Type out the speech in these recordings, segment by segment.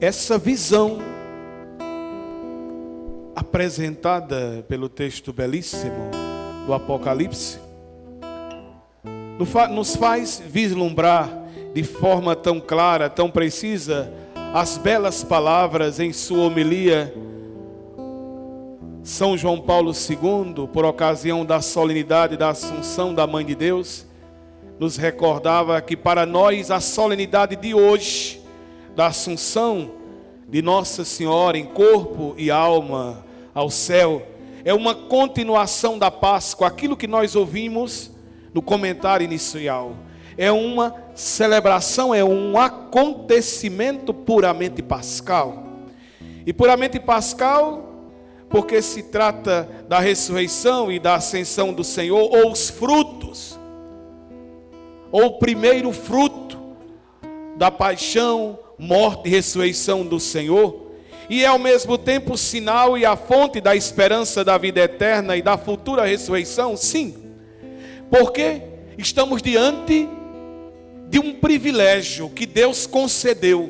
Essa visão apresentada pelo texto belíssimo do Apocalipse nos faz vislumbrar de forma tão clara, tão precisa, as belas palavras em sua homilia. São João Paulo II, por ocasião da solenidade da Assunção da Mãe de Deus, nos recordava que para nós a solenidade de hoje, da Assunção de Nossa Senhora em corpo e alma ao céu, é uma continuação da Páscoa. Aquilo que nós ouvimos no comentário inicial é uma celebração, é um acontecimento puramente pascal. E puramente pascal porque se trata da ressurreição e da ascensão do Senhor, ou os frutos, ou o primeiro fruto da paixão, morte e ressurreição do Senhor, e é ao mesmo tempo o sinal e a fonte da esperança da vida eterna e da futura ressurreição. Sim, porque estamos diante de um privilégio que Deus concedeu,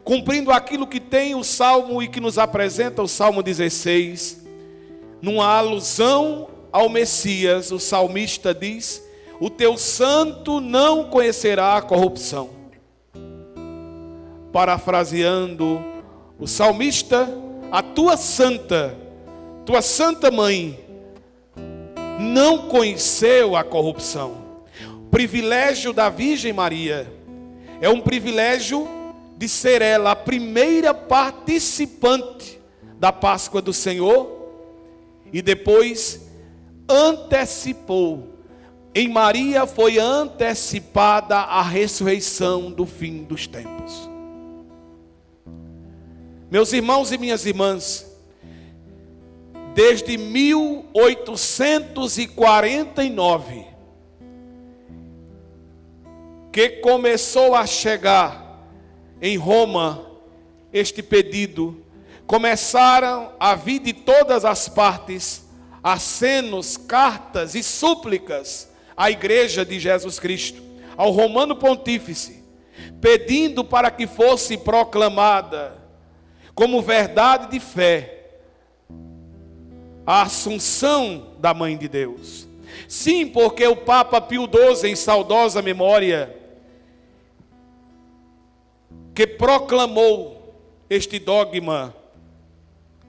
cumprindo aquilo que tem o Salmo e que nos apresenta o Salmo 16, numa alusão ao Messias. O salmista diz: o teu santo não conhecerá a corrupção. Parafraseando o salmista, a tua santa mãe não conheceu a corrupção. O privilégio da Virgem Maria é um privilégio de ser ela a primeira participante da Páscoa do Senhor, e depois antecipou. Em Maria foi antecipada a ressurreição do fim dos tempos. Meus irmãos e minhas irmãs, desde 1849, que começou a chegar em Roma este pedido, começaram a vir de todas as partes acenos, cartas e súplicas à Igreja de Jesus Cristo, ao Romano Pontífice, pedindo para que fosse proclamada como verdade de fé a Assunção da Mãe de Deus. Sim, porque o Papa Pio XII, em saudosa memória, que proclamou este dogma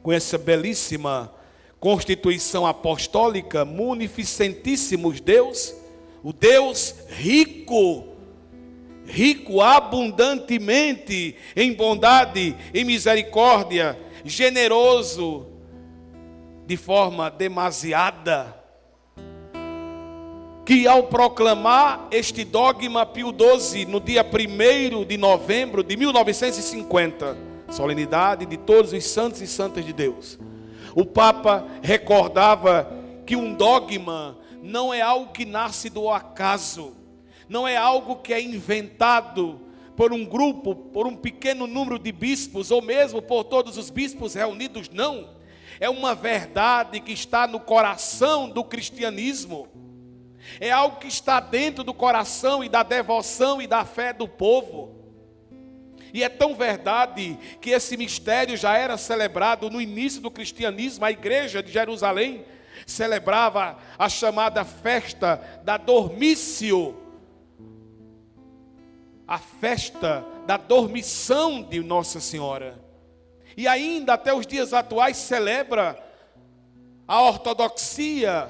com essa belíssima Constituição Apostólica, Munificentíssimos Deus, o Deus rico abundantemente em bondade, em misericórdia, generoso de forma demasiada, que ao proclamar este dogma, Pio XII, no dia 1º de novembro de 1950, solenidade de todos os santos e santas de Deus, o Papa recordava que um dogma não é algo que nasce do acaso, não é algo que é inventado por um grupo, por um pequeno número de bispos, ou mesmo por todos os bispos reunidos, não. É uma verdade que está no coração do cristianismo. É algo que está dentro do coração e da devoção e da fé do povo. E é tão verdade que esse mistério já era celebrado no início do cristianismo. A igreja de Jerusalém celebrava a chamada festa da Dormício, a festa da dormição de Nossa Senhora. E ainda até os dias atuais celebra a ortodoxia.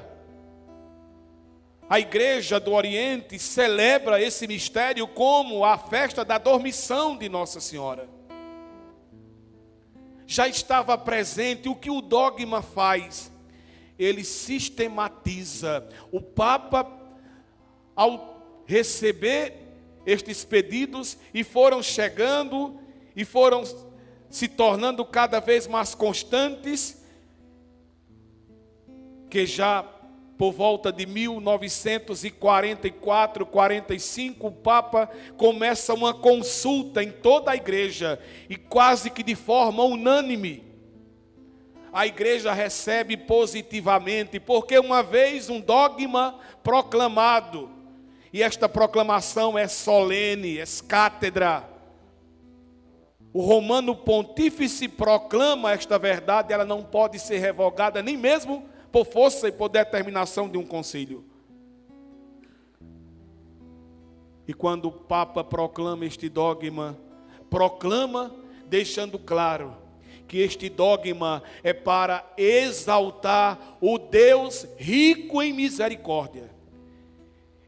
A igreja do Oriente celebra esse mistério como a festa da dormição de Nossa Senhora. Já estava presente. O que o dogma faz? Ele sistematiza. O Papa, ao receber estes pedidos, e foram chegando, e foram se tornando cada vez mais constantes, que já por volta de 1944, 45, o Papa começa uma consulta em toda a igreja, e quase que de forma unânime, a igreja recebe positivamente, porque uma vez um dogma proclamado, e esta proclamação é solene, é cátedra, o Romano Pontífice proclama esta verdade, ela não pode ser revogada, nem mesmo por força e por determinação de um concílio. E quando o Papa proclama este dogma, proclama deixando claro que este dogma é para exaltar o Deus rico em misericórdia.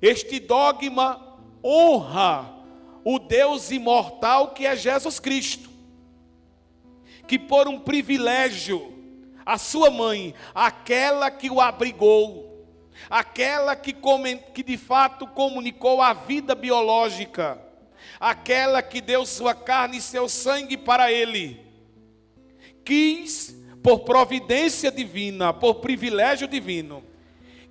Este dogma honra o Deus imortal que é Jesus Cristo, que por um privilégio, a sua mãe, aquela que o abrigou, aquela que de fato comunicou a vida biológica, aquela que deu sua carne e seu sangue para ele, quis, por providência divina, por privilégio divino,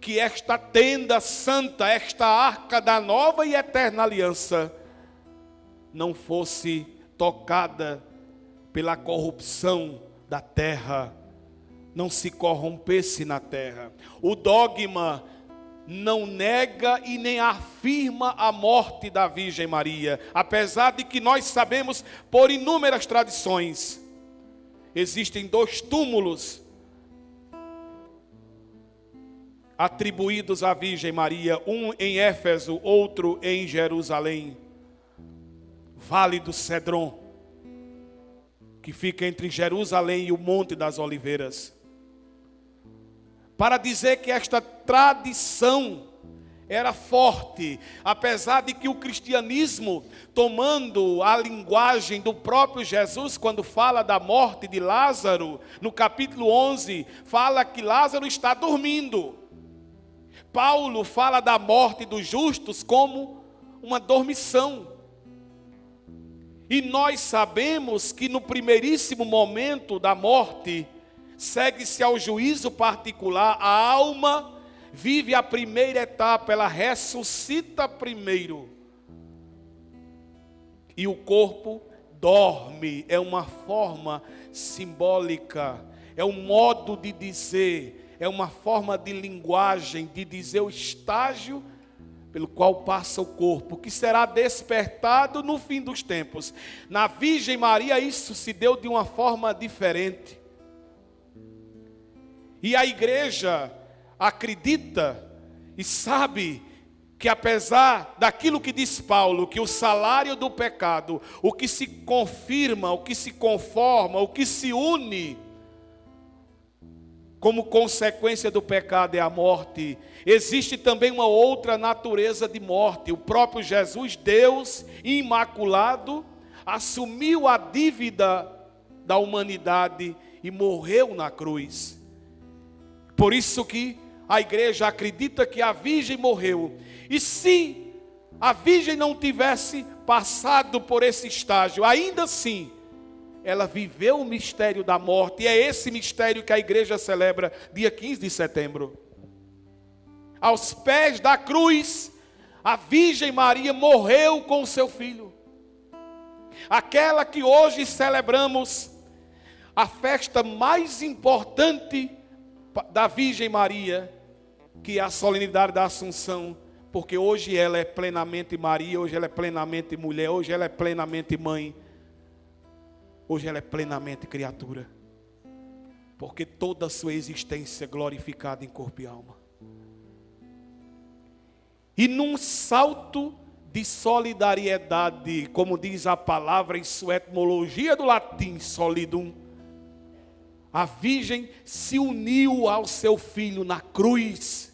que esta tenda santa, esta arca da nova e eterna aliança, não fosse tocada pela corrupção da terra, não se corrompesse na terra. O dogma não nega e nem afirma a morte da Virgem Maria, apesar de que nós sabemos por inúmeras tradições, existem 2 túmulos atribuídos à Virgem Maria, um em Éfeso, outro em Jerusalém, Vale do Cedron, que fica entre Jerusalém e o Monte das Oliveiras, para dizer que esta tradição era forte, apesar de que o cristianismo, tomando a linguagem do próprio Jesus, quando fala da morte de Lázaro, no capítulo 11, fala que Lázaro está dormindo. Paulo fala da morte dos justos como uma dormição. E nós sabemos que no primeiríssimo momento da morte, segue-se ao juízo particular, a alma vive a primeira etapa, ela ressuscita primeiro. E o corpo dorme, é uma forma simbólica, é um modo de dizer, é uma forma de linguagem, de dizer o estágio pelo qual passa o corpo, que será despertado no fim dos tempos. Na Virgem Maria isso se deu de uma forma diferente. E a igreja acredita e sabe que apesar daquilo que diz Paulo, que o salário do pecado, o que se confirma, o que se conforma, o que se une como consequência do pecado é a morte, existe também uma outra natureza de morte. O próprio Jesus, Deus imaculado, assumiu a dívida da humanidade e morreu na cruz. Por isso que a igreja acredita que a Virgem morreu. E se a Virgem não tivesse passado por esse estágio, ainda assim, ela viveu o mistério da morte. E é esse mistério que a igreja celebra dia 15 de setembro. Aos pés da cruz, a Virgem Maria morreu com o seu filho. Aquela que hoje celebramos, a festa mais importante da Virgem Maria, que é a solenidade da Assunção, porque hoje ela é plenamente Maria, hoje ela é plenamente mulher, hoje ela é plenamente mãe, hoje ela é plenamente criatura, porque toda a sua existência é glorificada em corpo e alma. E num salto de solidariedade, como diz a palavra em sua etimologia do latim, solidum, a Virgem se uniu ao seu filho na cruz.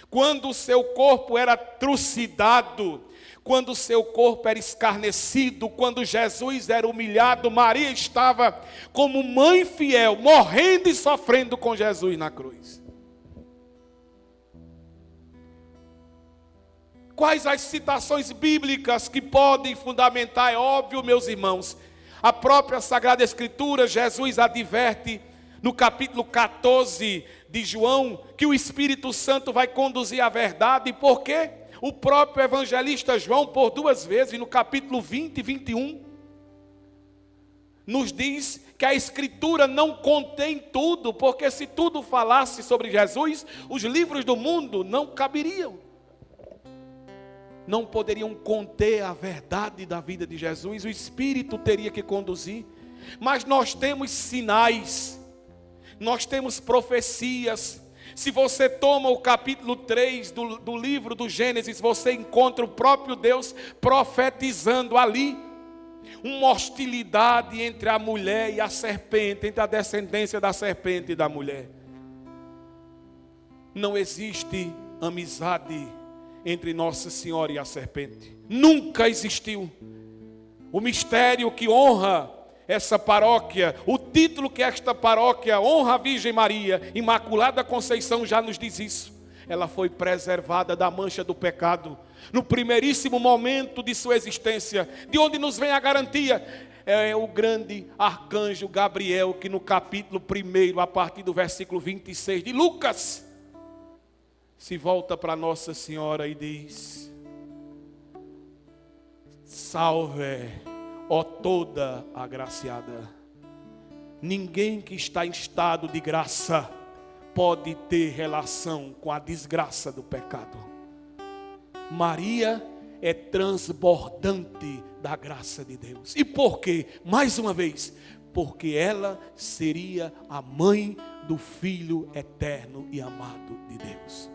Quando o seu corpo era trucidado, quando o seu corpo era escarnecido, quando Jesus era humilhado, Maria estava como mãe fiel, morrendo e sofrendo com Jesus na cruz. Quais as citações bíblicas que podem fundamentar? É óbvio, meus irmãos, a própria Sagrada Escritura, Jesus adverte no capítulo 14 de João, que o Espírito Santo vai conduzir a verdade, porque o próprio evangelista João, por 2 vezes, no capítulo 20 e 21, nos diz que a Escritura não contém tudo, porque se tudo falasse sobre Jesus, os livros do mundo não caberiam. não poderiam conter a verdade da vida de Jesus, o Espírito teria que conduzir. Mas nós temos sinais, nós temos profecias. Se você toma o capítulo 3 do livro do Gênesis, você encontra o próprio Deus profetizando ali uma hostilidade entre a mulher e a serpente, entre a descendência da serpente e da mulher. Não existe amizade entre Nossa Senhora e a serpente. Nunca existiu. O mistério que honra essa paróquia, o título que esta paróquia honra a Virgem Maria, Imaculada Conceição, já nos diz isso. Ela foi preservada da mancha do pecado no primeiríssimo momento de sua existência. De onde nos vem a garantia? É o grande arcanjo Gabriel, que no capítulo 1, a partir do versículo 26 de Lucas, se volta para Nossa Senhora e diz: salve, ó toda agraciada. Ninguém que está em estado de graça pode ter relação com a desgraça do pecado. Maria é transbordante da graça de Deus. E por quê? Mais uma vez, porque ela seria a mãe do Filho eterno e amado de Deus.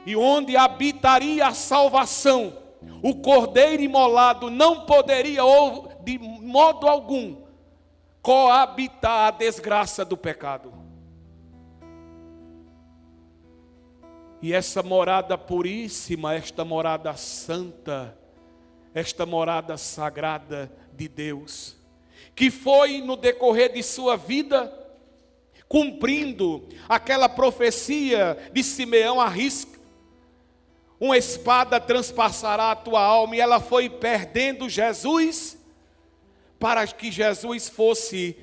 E onde habitaria a salvação, o Cordeiro imolado não poderia, de modo algum, coabitar a desgraça do pecado. E essa morada puríssima, esta morada santa, esta morada sagrada de Deus, que foi no decorrer de sua vida, cumprindo aquela profecia de Simeão à risca: uma espada transpassará a tua alma. E ela foi perdendo Jesus, para que Jesus fosse,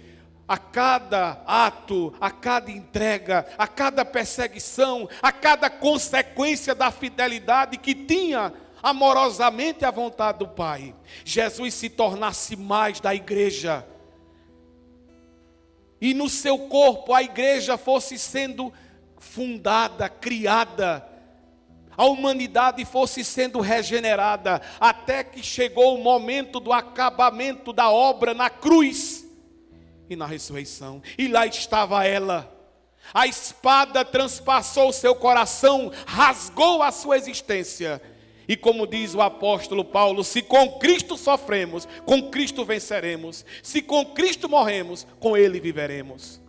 a cada ato, a cada entrega, a cada perseguição, a cada consequência da fidelidade que tinha amorosamente a vontade do Pai, Jesus se tornasse mais da igreja. E no seu corpo a igreja fosse sendo fundada, criada, a humanidade fosse sendo regenerada, até que chegou o momento do acabamento da obra na cruz e na ressurreição. E lá estava ela. A espada transpassou o seu coração, rasgou a sua existência. E como diz o apóstolo Paulo: se com Cristo sofremos, com Cristo venceremos. Se com Cristo morremos, com Ele viveremos.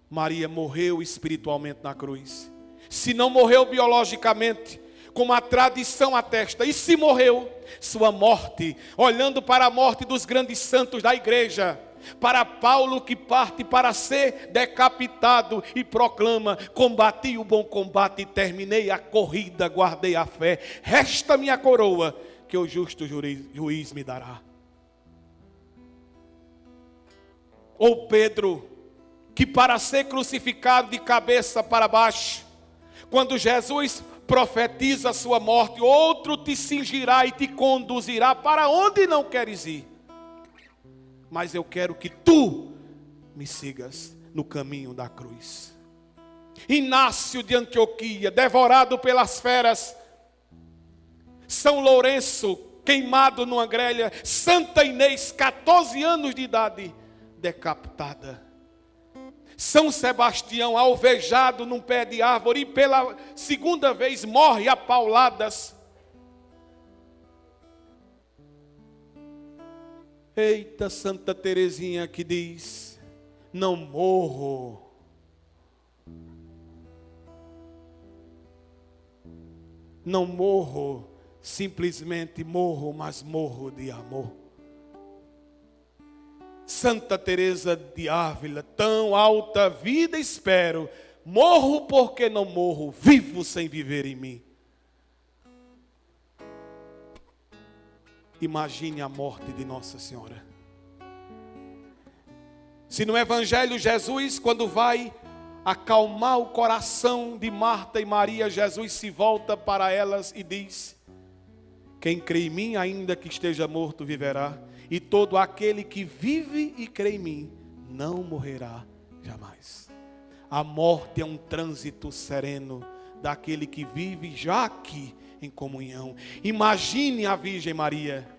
Maria morreu espiritualmente na cruz. Se não morreu biologicamente, como a tradição atesta, e se morreu, sua morte, olhando para a morte dos grandes santos da igreja, para Paulo, que parte para ser decapitado e proclama: combati o bom combate, terminei a corrida, guardei a fé, resta-me a coroa que o justo juiz me dará. Ou Pedro, que para ser crucificado de cabeça para baixo, quando Jesus profetiza a sua morte: outro te cingirá e te conduzirá para onde não queres ir, mas eu quero que tu me sigas no caminho da cruz. Inácio de Antioquia, devorado pelas feras. São Lourenço, queimado numa grelha. Santa Inês, 14 anos de idade, decapitada. São Sebastião, alvejado num pé de árvore e pela segunda vez morre a pauladas. Eita, Santa Teresinha, que diz: não morro. Não morro, simplesmente morro, mas morro de amor. Santa Teresa de Ávila, tão alta vida espero, morro porque não morro, vivo sem viver em mim. Imagine a morte de Nossa Senhora. Se no Evangelho Jesus, quando vai acalmar o coração de Marta e Maria, Jesus se volta para elas e diz: quem crê em mim, ainda que esteja morto, viverá. E todo aquele que vive e crê em mim, não morrerá jamais. A morte é um trânsito sereno daquele que vive já aqui em comunhão. Imagine a Virgem Maria.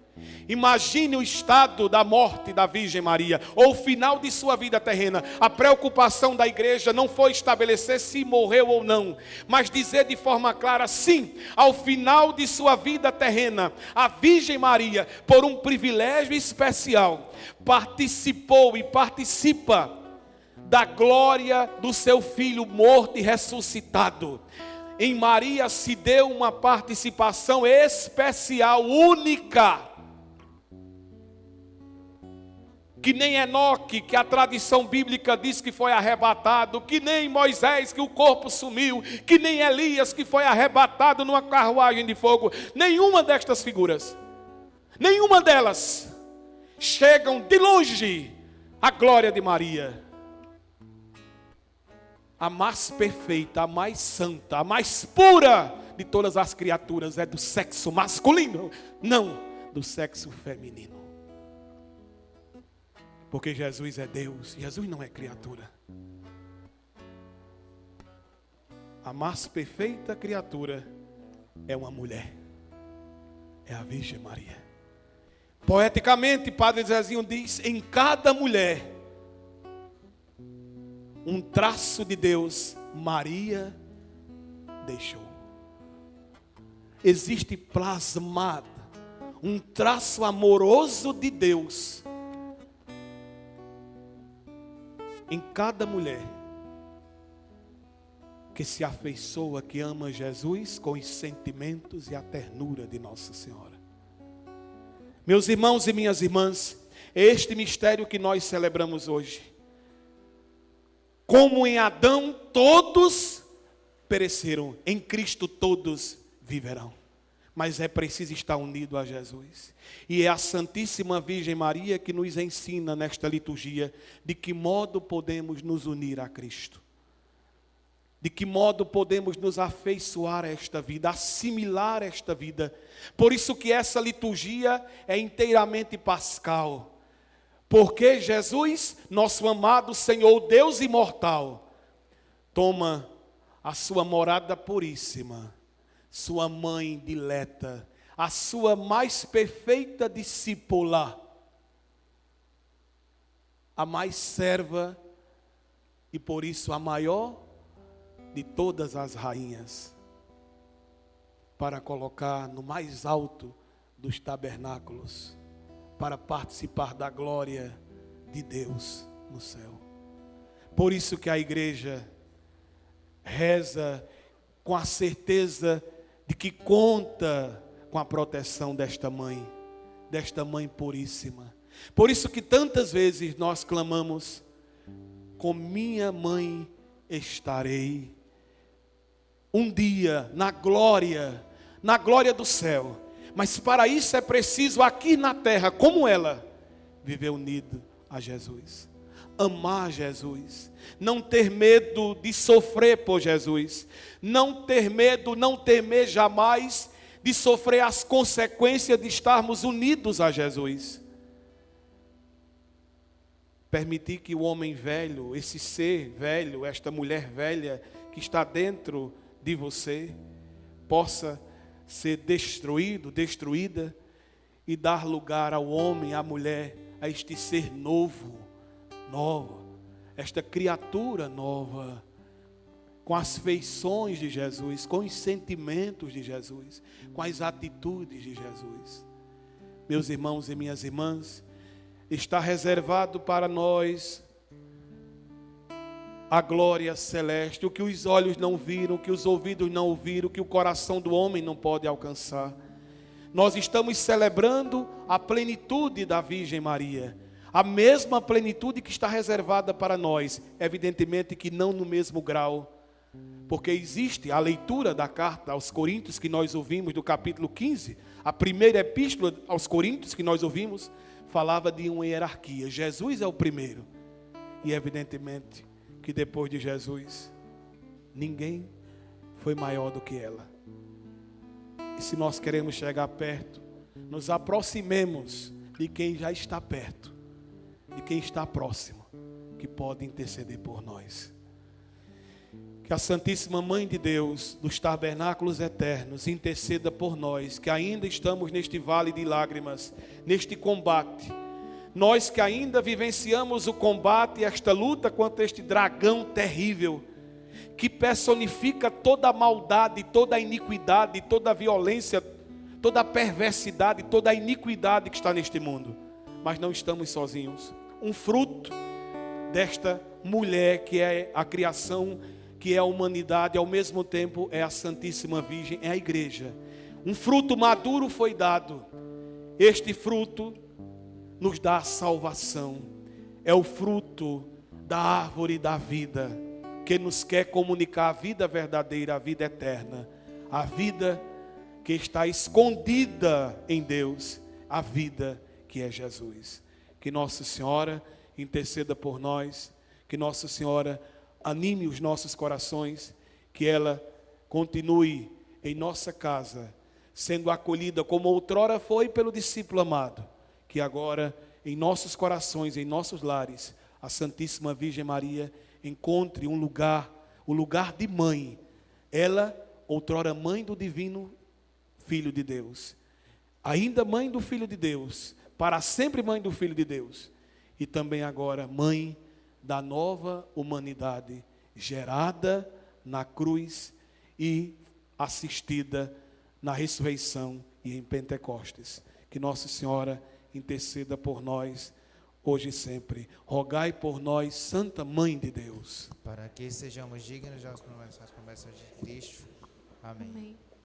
Imagine o estado da morte da Virgem Maria, ou o final de sua vida terrena. A preocupação da igreja não foi estabelecer se morreu ou não, mas dizer de forma clara, sim, ao final de sua vida terrena, a Virgem Maria, por um privilégio especial, participou e participa da glória do seu Filho morto e ressuscitado. Em Maria se deu uma participação especial, única, que nem Enoque, que a tradição bíblica diz que foi arrebatado, que nem Moisés, que o corpo sumiu, que nem Elias, que foi arrebatado numa carruagem de fogo. Nenhuma destas figuras, nenhuma delas chegam de longe à glória de Maria. A mais perfeita, a mais santa, a mais pura de todas as criaturas é do sexo masculino, não do sexo feminino. Porque Jesus é Deus, Jesus não é criatura. A mais perfeita criatura é uma mulher, é a Virgem Maria. Poeticamente, Padre Zezinho diz, em cada mulher, um traço de Deus, Maria deixou. Existe plasmado um traço amoroso de Deus em cada mulher que se afeiçoa, que ama Jesus com os sentimentos e a ternura de Nossa Senhora. Meus irmãos e minhas irmãs, é este mistério que nós celebramos hoje. Como em Adão todos pereceram, em Cristo todos viverão. Mas é preciso estar unido a Jesus. E é a Santíssima Virgem Maria que nos ensina nesta liturgia de que modo podemos nos unir a Cristo. De que modo podemos nos afeiçoar a esta vida, assimilar esta vida. Por isso que essa liturgia é inteiramente pascal. Porque Jesus, nosso amado Senhor, Deus imortal, toma a sua morada puríssima, sua mãe dileta, a sua mais perfeita discípula, a mais serva e por isso a maior de todas as rainhas, para colocar no mais alto dos tabernáculos, para participar da glória de Deus no céu. Por isso que a igreja reza com a certeza de que conta com a proteção desta mãe puríssima. Por isso que tantas vezes nós clamamos, com minha mãe estarei. Um dia na glória do céu. Mas para isso é preciso aqui na terra, como ela, viver unido a Jesus. Amar Jesus. Não ter medo de sofrer por Jesus. Não ter medo, não temer jamais de sofrer as consequências de estarmos unidos a Jesus. Permitir que o homem velho, esse ser velho, esta mulher velha que está dentro de você, possa ser destruído, destruída, e dar lugar ao homem, à mulher, a este ser novo, esta criatura nova, com as feições de Jesus, com os sentimentos de Jesus, com as atitudes de Jesus. Meus irmãos e minhas irmãs, está reservado para nós a glória celeste, o que os olhos não viram, o que os ouvidos não ouviram, o que o coração do homem não pode alcançar. Nós estamos celebrando a plenitude da Virgem Maria, a mesma plenitude que está reservada para nós, evidentemente que não no mesmo grau, porque existe a leitura da carta aos Coríntios que nós ouvimos do capítulo 15, a primeira epístola aos Coríntios que nós ouvimos, falava de uma hierarquia. Jesus é o primeiro, e evidentemente que depois de Jesus, ninguém foi maior do que ela. E se nós queremos chegar perto, nos aproximemos de quem já está perto, de quem está próximo, que pode interceder por nós. Que a Santíssima Mãe de Deus, dos tabernáculos eternos, interceda por nós, que ainda estamos neste vale de lágrimas, neste combate. Nós que ainda vivenciamos o combate, esta luta contra este dragão terrível, que personifica toda a maldade, toda a iniquidade, toda a violência, toda a perversidade, toda a iniquidade que está neste mundo. Mas não estamos sozinhos. Um fruto desta mulher que é a criação, que é a humanidade, ao mesmo tempo é a Santíssima Virgem, é a igreja. Um fruto maduro foi dado. Este fruto nos dá a salvação. É o fruto da árvore da vida, que nos quer comunicar a vida verdadeira, a vida eterna, a vida que está escondida em Deus, a vida que é Jesus. Que Nossa Senhora interceda por nós, que Nossa Senhora anime os nossos corações, que ela continue em nossa casa, sendo acolhida como outrora foi pelo discípulo amado, que agora em nossos corações, em nossos lares, a Santíssima Virgem Maria encontre um lugar, o lugar de mãe. Ela, outrora mãe do divino Filho de Deus, ainda mãe do Filho de Deus, para sempre mãe do Filho de Deus, e também agora mãe da nova humanidade, gerada na cruz e assistida na ressurreição e em Pentecostes. Que Nossa Senhora interceda por nós, hoje e sempre. Rogai por nós, Santa Mãe de Deus, para que sejamos dignos das promessas de Cristo. Amém. Amém.